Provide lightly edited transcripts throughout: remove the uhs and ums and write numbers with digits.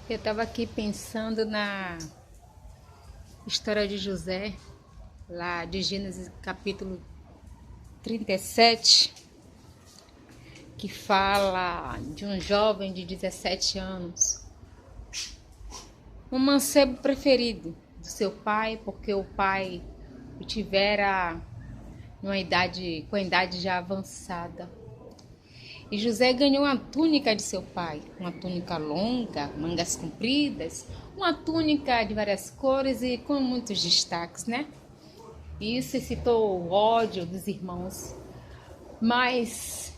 Eu estava aqui pensando na história de José, lá de Gênesis capítulo 37, que fala de um jovem de 17 anos, um mancebo preferido do seu pai, porque o pai o tivera com a idade já avançada. E José ganhou uma túnica de seu pai, uma túnica longa, mangas compridas, uma túnica de várias cores e com muitos destaques, né? E isso excitou o ódio dos irmãos. Mas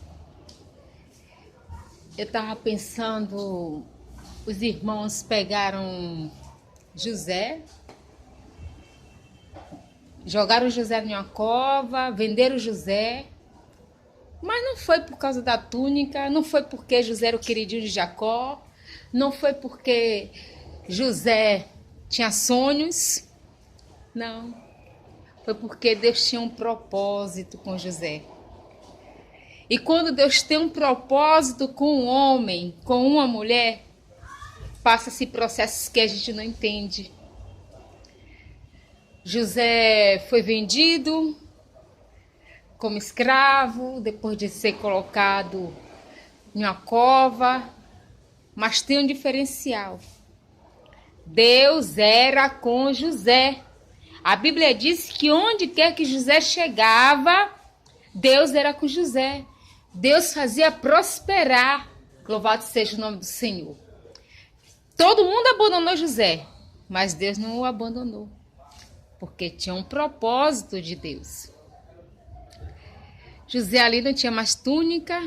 eu estava pensando, os irmãos pegaram José, jogaram José em uma cova, venderam José. Mas não foi por causa da túnica, não foi porque José era o queridinho de Jacó, não foi porque José tinha sonhos, não. Foi porque Deus tinha um propósito com José. E quando Deus tem um propósito com um homem, com uma mulher, passa-se processos que a gente não entende. José foi vendido como escravo, depois de ser colocado em uma cova, mas tem um diferencial. Deus era com José. A Bíblia diz que onde quer que José chegava, Deus era com José. Deus fazia prosperar. Louvado seja o nome do Senhor. Todo mundo abandonou José, mas Deus não o abandonou, porque tinha um propósito de Deus. José ali não tinha mais túnica,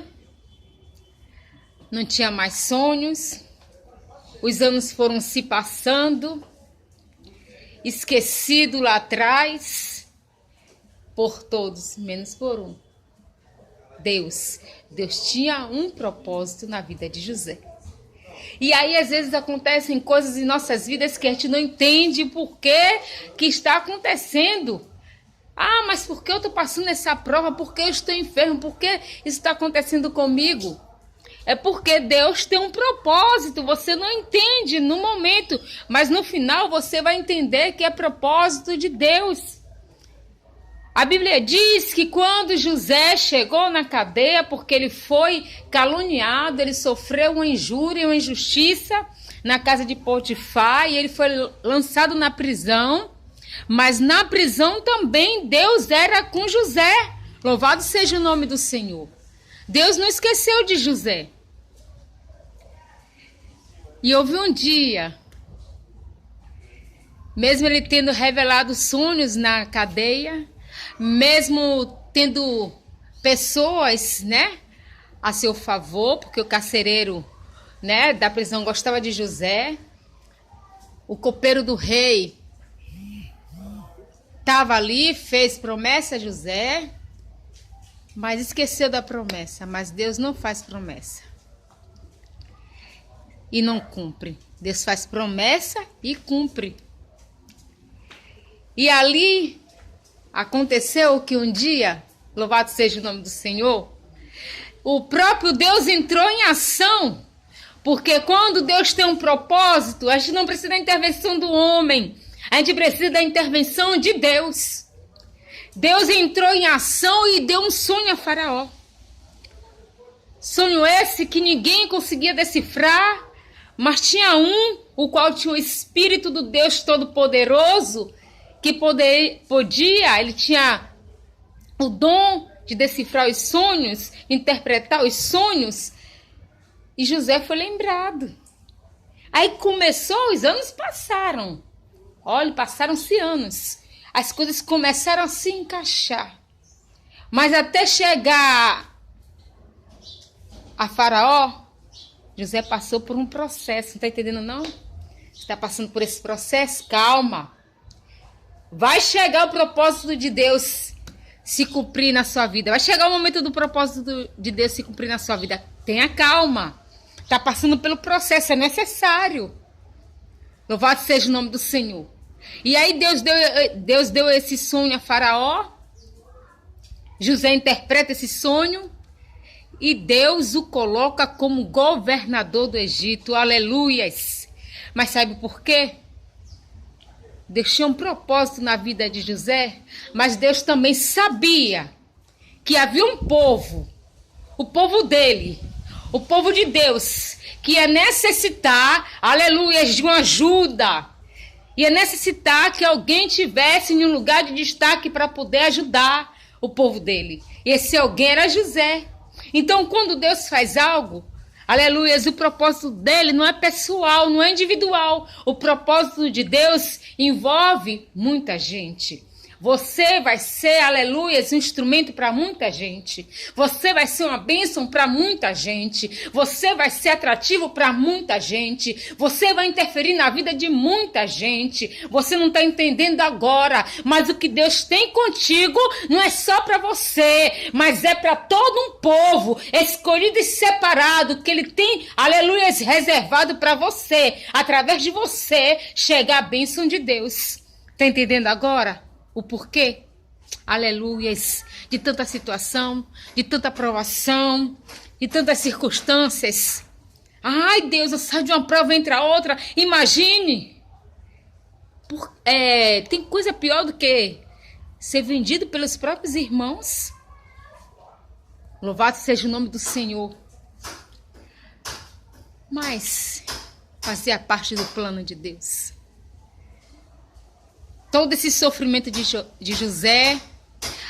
não tinha mais sonhos, os anos foram se passando, esquecido lá atrás, por todos, menos por um. Deus tinha um propósito na vida de José. E aí às vezes acontecem coisas em nossas vidas que a gente não entende por que está acontecendo. Ah, mas por que eu estou passando essa prova? Por que eu estou enfermo? Por que isso está acontecendo comigo? É porque Deus tem um propósito. Você não entende no momento, mas no final você vai entender que é propósito de Deus. A Bíblia diz que quando José chegou na cadeia, porque ele foi caluniado, ele sofreu uma injúria, uma injustiça na casa de Potifar, e ele foi lançado na prisão. Mas na prisão também Deus era com José. Louvado seja o nome do Senhor. Deus não esqueceu de José. E houve um dia, mesmo ele tendo revelado sonhos na cadeia, mesmo tendo pessoas, né, a seu favor, porque o carcereiro, né, da prisão gostava de José, o copeiro do rei estava ali, fez promessa a José, mas esqueceu da promessa. Mas Deus não faz promessa e não cumpre. Deus faz promessa e cumpre. E ali aconteceu que um dia, louvado seja o nome do Senhor, o próprio Deus entrou em ação. Porque quando Deus tem um propósito, a gente não precisa da intervenção do homem. A gente precisa da intervenção de Deus. Deus entrou em ação e deu um sonho a Faraó. Sonho esse que ninguém conseguia decifrar, mas tinha um, o qual tinha o Espírito do Deus Todo-Poderoso, que podia, ele tinha o dom de decifrar os sonhos, interpretar os sonhos, e José foi lembrado. Aí começou, os anos passaram. Olha, passaram-se anos. As coisas começaram a se encaixar. Mas até chegar a Faraó, José passou por um processo. Não está entendendo, não? Está passando por esse processo? Calma. Vai chegar o propósito de Deus se cumprir na sua vida. Vai chegar o momento do propósito de Deus se cumprir na sua vida. Tenha calma. Está passando pelo processo, é necessário. Louvado seja o nome do Senhor. E aí Deus deu esse sonho a Faraó. José interpreta esse sonho e Deus o coloca como governador do Egito. Aleluias! Mas sabe por quê? Deus tinha um propósito na vida de José, mas Deus também sabia que havia um povo, o povo dele, o povo de Deus, que ia necessitar, aleluia, de uma ajuda. Ia necessitar que alguém tivesse em um lugar de destaque para poder ajudar o povo dele. E esse alguém era José. Então, quando Deus faz algo, aleluia, o propósito dele não é pessoal, não é individual. O propósito de Deus envolve muita gente. Você vai ser, aleluia, um instrumento para muita gente. Você vai ser uma bênção para muita gente. Você vai ser atrativo para muita gente. Você vai interferir na vida de muita gente. Você não está entendendo agora, mas o que Deus tem contigo não é só para você, mas é para todo um povo escolhido e separado que Ele tem, aleluia, reservado para você. Através de você chegar a bênção de Deus. Está entendendo agora? O porquê, aleluias, de tanta situação, de tanta provação, de tantas circunstâncias. Ai, Deus, eu saio de uma prova entre a outra. Imagine. Tem coisa pior do que ser vendido pelos próprios irmãos. Louvado seja o nome do Senhor. Mas fazia parte do plano de Deus. Todo esse sofrimento de José,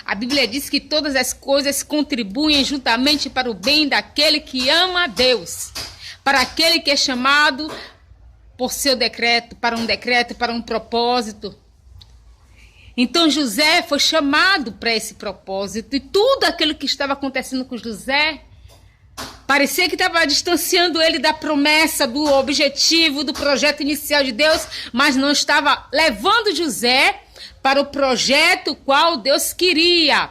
a Bíblia diz que todas as coisas contribuem juntamente para o bem daquele que ama a Deus, para aquele que é chamado por seu decreto, para um propósito. Então José foi chamado para esse propósito e tudo aquilo que estava acontecendo com José parecia que estava distanciando ele da promessa, do objetivo, do projeto inicial de Deus, mas não estava levando José para o projeto qual Deus queria.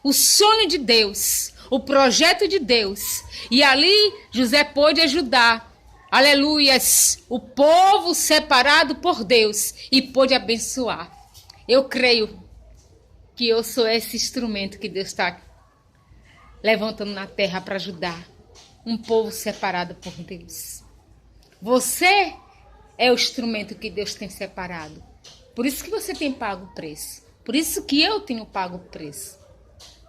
O sonho de Deus, o projeto de Deus. E ali José pôde ajudar, aleluias, o povo separado por Deus e pôde abençoar. Eu creio que eu sou esse instrumento que Deus está levantando na terra para ajudar. Um povo separado por Deus. Você é o instrumento que Deus tem separado. Por isso que você tem pago o preço. Por isso que eu tenho pago o preço.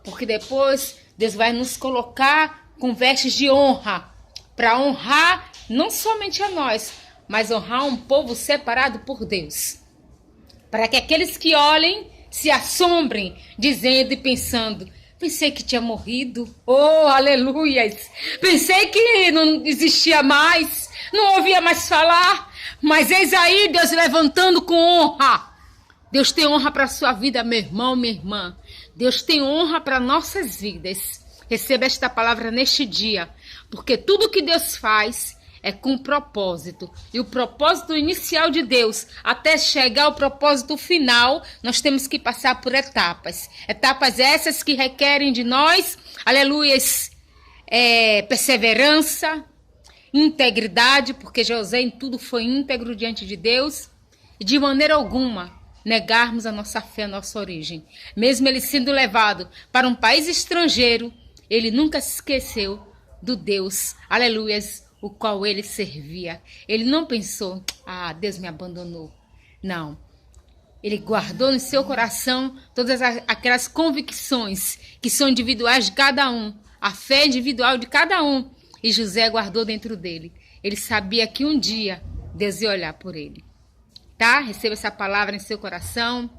Porque depois Deus vai nos colocar com vestes de honra. Para honrar não somente a nós, mas honrar um povo separado por Deus. Para que aqueles que olhem se assombrem, dizendo e pensando: pensei que tinha morrido. Oh, aleluias. Pensei que não existia mais. Não ouvia mais falar. Mas eis aí Deus levantando com honra. Deus tem honra para a sua vida, meu irmão, minha irmã. Deus tem honra para nossas vidas. Receba esta palavra neste dia. Porque tudo que Deus faz é com propósito. E o propósito inicial de Deus, até chegar ao propósito final, nós temos que passar por etapas. Etapas essas que requerem de nós, aleluias, perseverança, integridade, porque José em tudo foi íntegro diante de Deus. E de maneira alguma negarmos a nossa fé, a nossa origem. Mesmo ele sendo levado para um país estrangeiro, ele nunca se esqueceu do Deus, aleluias, o qual ele servia. Ele não pensou: ah, Deus me abandonou. Não. Ele guardou no seu coração todas aquelas convicções que são individuais de cada um. A fé individual de cada um. E José guardou dentro dele. Ele sabia que um dia Deus ia olhar por ele. Tá? Receba essa palavra em seu coração.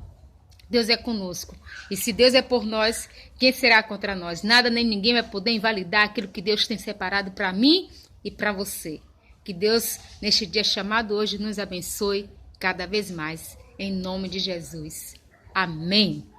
Deus é conosco. E se Deus é por nós, quem será contra nós? Nada nem ninguém vai poder invalidar aquilo que Deus tem separado para mim e para você. Que Deus, neste dia chamado hoje, nos abençoe cada vez mais. Em nome de Jesus. Amém.